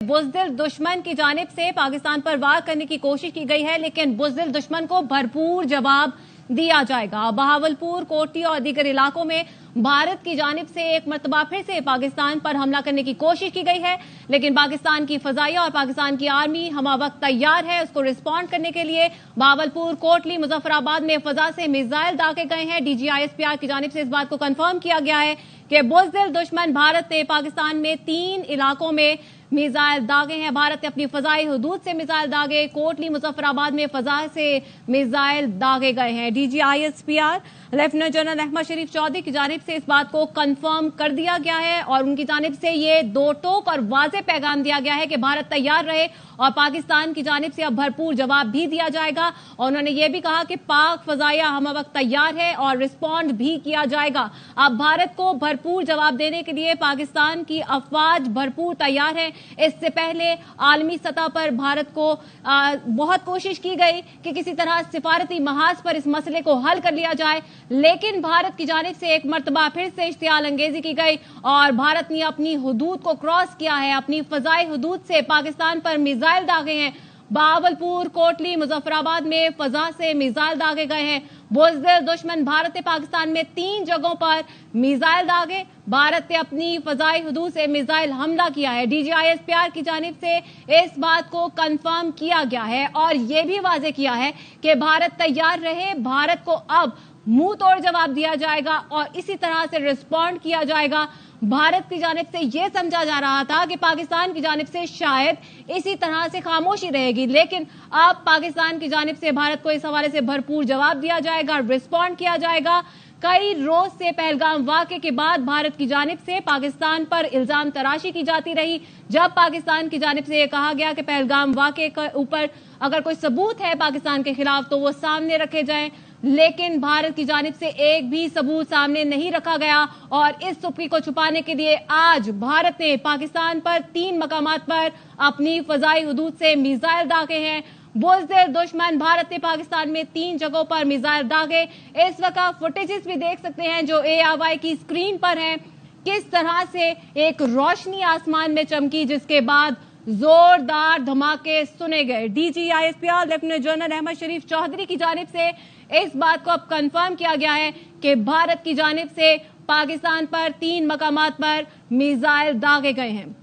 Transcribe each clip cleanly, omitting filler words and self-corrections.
बुज़दिल दुश्मन की जानिब से पाकिस्तान पर वार करने की कोशिश की गई है, लेकिन बुज़दिल दुश्मन को भरपूर जवाब दिया जाएगा। बहावलपुर, कोटी और दीगर इलाकों में भारत की जानिब से एक मरतबा फिर से पाकिस्तान पर हमला करने की कोशिश की गई है, लेकिन पाकिस्तान की फजाइया और पाकिस्तान की आर्मी हमावक्त तैयार है उसको रिस्पॉन्ड करने के लिए। बहावलपुर, कोटली, मुजफ्फराबाद में फजा से मिसाइल दागे गए हैं। DGISPR की जानिब से इस बात को कंफर्म किया गया है कि बुज़दिल दुश्मन भारत ने पाकिस्तान में 3 इलाकों में मिसाइल दागे हैं। भारत ने अपनी फजाई हुदूद से मिसाइल दागे, कोटली, मुजफ्फराबाद में फजा से मिसाइल दागे गए हैं। DGISPR लेफ्टिनेंट जनरल अहमद शरीफ चौधरी की जानिब से इस बात को कंफर्म कर दिया गया है और उनकी जानिब से ये दो टोक और वाज़ेह पैगाम दिया गया है कि भारत तैयार रहे और पाकिस्तान की जानिब से अब भरपूर जवाब भी दिया जाएगा। और उन्होंने ये भी कहा कि पाक फजाइया हम वक्त तैयार है और रिस्पॉन्ड भी किया जाएगा। अब भारत को भरपूर जवाब देने के लिए पाकिस्तान की अफवाज भरपूर तैयार है। इससे पहले आलमी सतह पर भारत को बहुत कोशिश की गई कि किसी तरह सिफारती महाज पर इस मसले को हल कर लिया जाए, लेकिन भारत की जानिब से एक मरतबा फिर से इश्तियाल अंगेजी की गई और भारत ने अपनी हुदूद को क्रॉस किया है। अपनी फजाई हुदूद से पाकिस्तान पर मिसाइल दागे हैं। बहावलपुर, कोटली, मुजफ्फराबाद में फजा से मिसाइल दागे गए हैं। बुज़दिल दुश्मन भारत ने पाकिस्तान में 3 जगहों पर मिसाइल दागे। भारत ने अपनी फजाई हुदूद से मिसाइल हमला किया है। DGISPR की जानिब से इस बात को कंफर्म किया गया है और यह भी वाज़ेह किया है कि भारत तैयार रहे। भारत को अब मुंह तोड़ जवाब दिया जाएगा और इसी तरह से रिस्पॉन्ड किया जाएगा। भारत की जानिब से यह समझा जा रहा था कि पाकिस्तान की जानिब से शायद इसी तरह से खामोशी रहेगी, लेकिन अब पाकिस्तान की जानिब से भारत को इस हवाले से भरपूर जवाब दिया जाएगा, रिस्पॉन्ड किया जाएगा। कई रोज से पहलगाम वाक़े के बाद भारत की जानिब से पाकिस्तान पर इल्जाम तराशी की जाती रही। जब पाकिस्तान की जानिब से यह कहा गया कि पहलगाम वाक़े के ऊपर अगर कोई सबूत है पाकिस्तान के खिलाफ तो वो सामने रखे जाएं, लेकिन भारत की जानिब से एक भी सबूत सामने नहीं रखा गया और इस चुप्पी को छुपाने के लिए आज भारत ने पाकिस्तान पर 3 मकामात पर अपनी फजाई हुदूद से मिसाइल दागे हैं। बुज़दिल दुश्मन भारत ने पाकिस्तान में 3 जगहों पर मिसाइल दागे। इस वक्त फुटेजेस भी देख सकते हैं जो ARY की स्क्रीन पर हैं, किस तरह से एक रोशनी आसमान में चमकी जिसके बाद जोरदार धमाके सुने गए। DGISPR लेफ्टिनेंट जनरल अहमद शरीफ चौधरी की जानिब से इस बात को अब कंफर्म किया गया है कि भारत की जानिब से पाकिस्तान पर 3 मकामात पर मिसाइल दागे गए हैं।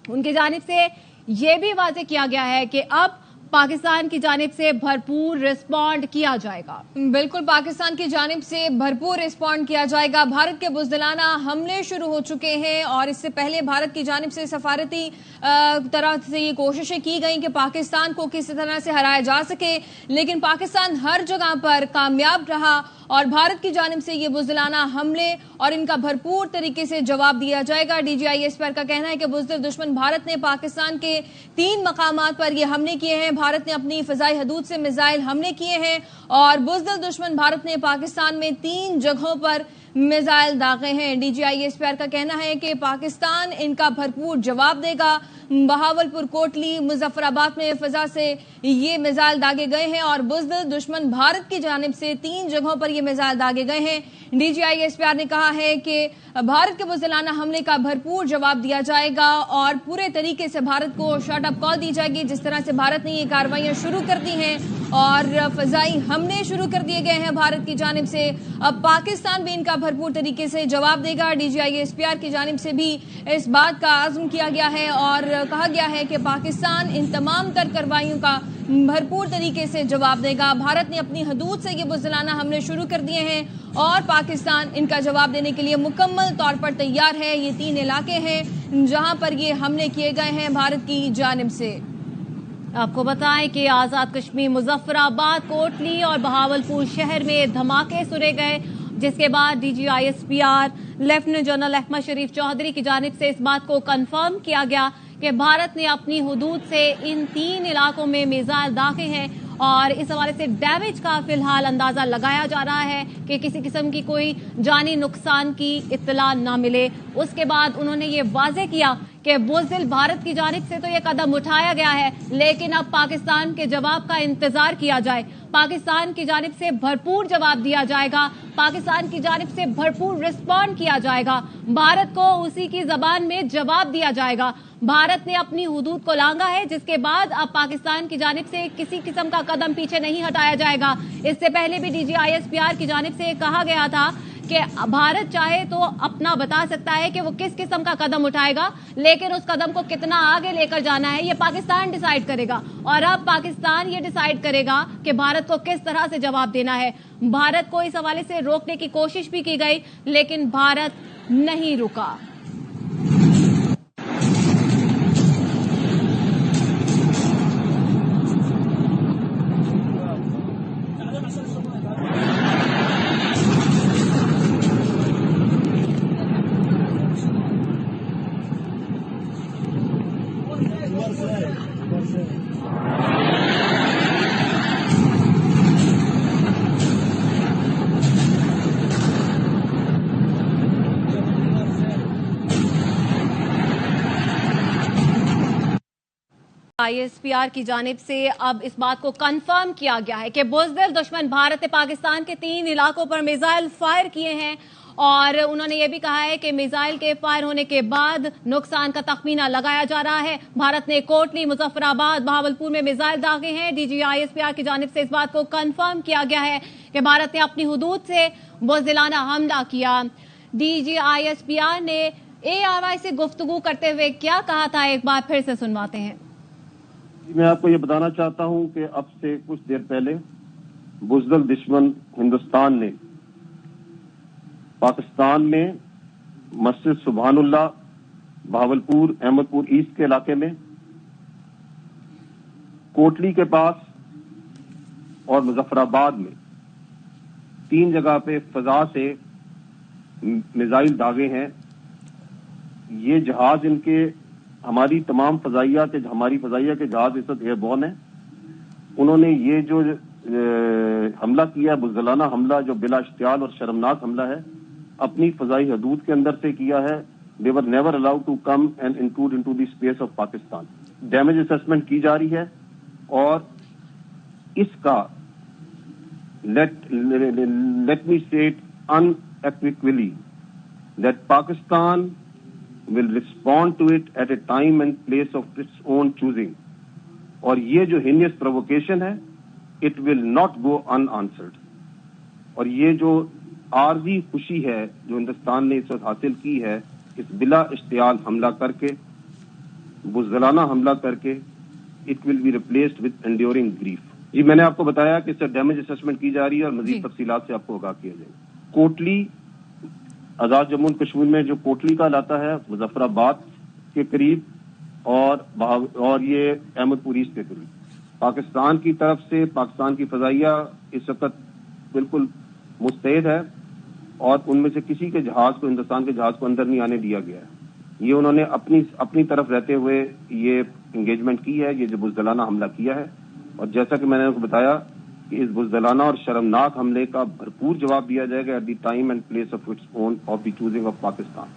उनकी जानिब से यह भी वाज़ेह किया गया है कि अब पाकिस्तान की जानिब से भरपूर रिस्पॉन्ड किया जाएगा। बिल्कुल, पाकिस्तान की जानिब से भरपूर रिस्पॉन्ड किया जाएगा। भारत के बुज़दिलाना हमले शुरू हो चुके हैं और इससे पहले भारत की जानिब से सफारती तरह से ये कोशिशें की गई कि पाकिस्तान को किसी तरह से हराया जा सके, लेकिन पाकिस्तान हर जगह पर कामयाब रहा और भारत की जानिब से ये बुज़दिलाना हमले और इनका भरपूर तरीके से जवाब दिया जाएगा। DGISPR का कहना है कि बुज़दिल दुश्मन भारत ने पाकिस्तान के 3 मकामात पर ये हमले किए हैं। भारत ने अपनी फजाई हदूद से मिसाइल हमले किए हैं और बुज़दिल दुश्मन भारत ने पाकिस्तान में 3 जगहों पर मिसाइल दागे हैं। DGISPR का कहना है कि पाकिस्तान इनका भरपूर जवाब देगा। बहावलपुर, कोटली, मुजफ्फराबाद में फजा से ये मिसाइल दागे गए हैं और बुज़दिल दुश्मन भारत की जानिब से 3 जगहों पर ये मिसाइल दागे गए हैं। DGISPR ने कहा है कि भारत के बुज़दिलाना हमले का भरपूर जवाब दिया जाएगा और पूरे तरीके से भारत को शट अप कॉल दी जाएगी। जिस तरह से भारत ने ये कार्रवाइयां शुरू कर दी हैं और फजाई हमले शुरू कर दिए गए हैं भारत की जानिब से, अब पाकिस्तान भी इनका भरपूर तरीके से जवाब देगा। DGISPR की जानिब से भी इस बात का आज़म किया गया है और कहा गया है कि पाकिस्तान इन तमाम तर कार्रवाइयों का भरपूर तरीके से जवाब देगा। भारत ने अपनी हदूद से ये बुज़दिलाना हमले शुरू कर दिए हैं और पाकिस्तान इनका जवाब देने के लिए मुकम्मल तौर पर तैयार है। ये 3 इलाके हैं जहां पर ये हमले किए गए हैं भारत की जानिब से। आपको बताएं कि आजाद कश्मीर, मुजफ्फराबाद, कोटली और बहावलपुर शहर में धमाके सुने गए, जिसके बाद DGISPR लेफ्टिनेंट जनरल अहमद शरीफ चौधरी की जानिब से इस बात को कंफर्म किया गया कि भारत ने अपनी हुदूद से इन 3 इलाकों में मिसाइल दागे हैं और इस हवाले से डैमेज का फिलहाल अंदाजा लगाया जा रहा है कि किसी किस्म की कोई जानी नुकसान की इत्तला ना मिले। उसके बाद उन्होंने ये वाज़ेह किया कि बुज़दिल भारत की जानिब से तो ये कदम उठाया गया है, लेकिन अब पाकिस्तान के जवाब का इंतजार किया जाए। पाकिस्तान की जानिब से भरपूर जवाब दिया जाएगा, पाकिस्तान की जानिब से भरपूर रिस्पॉन्ड किया जाएगा, भारत को उसी की जबान में जवाब दिया जाएगा। भारत ने अपनी हुदूद को लांघा है, जिसके बाद अब पाकिस्तान की जानिब से किसी किस्म का कदम पीछे नहीं हटाया जाएगा। इससे पहले भी DGISPR की जानिब से कहा गया था कि भारत चाहे तो अपना बता सकता है कि वो किस किस्म का कदम उठाएगा, लेकिन उस कदम को कितना आगे लेकर जाना है ये पाकिस्तान डिसाइड करेगा। और अब पाकिस्तान ये डिसाइड करेगा कि भारत को किस तरह से जवाब देना है। भारत को इस हवाले से रोकने की कोशिश भी की गई, लेकिन भारत नहीं रुका। ISPR की जानिब से अब इस बात को कंफर्म किया गया है कि बुज़दिल दुश्मन भारत ने पाकिस्तान के 3 इलाकों पर मिसाइल फायर किए हैं, और उन्होंने ये भी कहा है कि मिसाइल के फायर होने के बाद नुकसान का तखमीना लगाया जा रहा है। भारत ने कोटली, मुजफ्फराबाद, बहावलपुर में मिसाइल दागे हैं। DGISPR की जानिब से इस बात को कंफर्म किया गया है कि भारत ने अपनी हुदूद से बुज़दिलाना हमला किया। DGISPR ने ARI से गुफ्तगू करते हुए क्या कहा था, एक बार फिर से सुनवाते हैं। मैं आपको ये बताना चाहता हूं कि अब से कुछ देर पहले बुज़दिल दुश्मन हिंदुस्तान ने पाकिस्तान में मस्जिद सुबहानुल्लाह, बहावलपुर, अहमदपुर ईस्ट के इलाके में, कोटली के पास और मुजफ्फराबाद में 3 जगह पे फजा से मिसाइल दागे हैं। ये जहाज इनके हमारी फजाइया के जहाज इस वक्त एयरबोर्न है। उन्होंने ये जो हमला किया, बुज़दिलाना हमला, जो बिला इश्तियाल और शर्मनाक हमला है, अपनी फजाई हदूद के अंदर से किया है। They were never allowed to come and include into the space of Pakistan. Damage assessment की जा रही है और इसका let me say it unequivocally that Pakistan will respond to it at a time and place of its own choosing. और ये जो heinous provocation है, it will not go unanswered. और ये जो आरजी खुशी है जो हिंदुस्तान ने इस वक्त हासिल की है, इस बिला इश्तियाल हमला करके, बुज़दिलाना हमला करके, it will be replaced with enduring grief. जी, मैंने आपको बताया कि इससे डैमेज असेसमेंट की जा रही है और मजीद तफसीलात से आपको आगाह किया जाएगा। कोटली, आजाद जम्मू एंड कश्मीर में जो कोटली का इलाका है, मुजफ्फराबाद के करीब और ये अहमदपुर ईस्ट के करीब, पाकिस्तान की तरफ से पाकिस्तान की फजाइया इस वक्त बिल्कुल मुस्तैद है और उनमें से किसी के जहाज को, हिंदुस्तान के जहाज को अंदर नहीं आने दिया गया है। ये उन्होंने अपनी तरफ रहते हुए ये एंगेजमेंट की है, ये जो बुज़दिलाना हमला किया है। और जैसा कि मैंने आपको बताया कि इस बुज़दिलाना और शर्मनाक हमले का भरपूर जवाब दिया जाएगा at the time and place of its own of the choosing of Pakistan.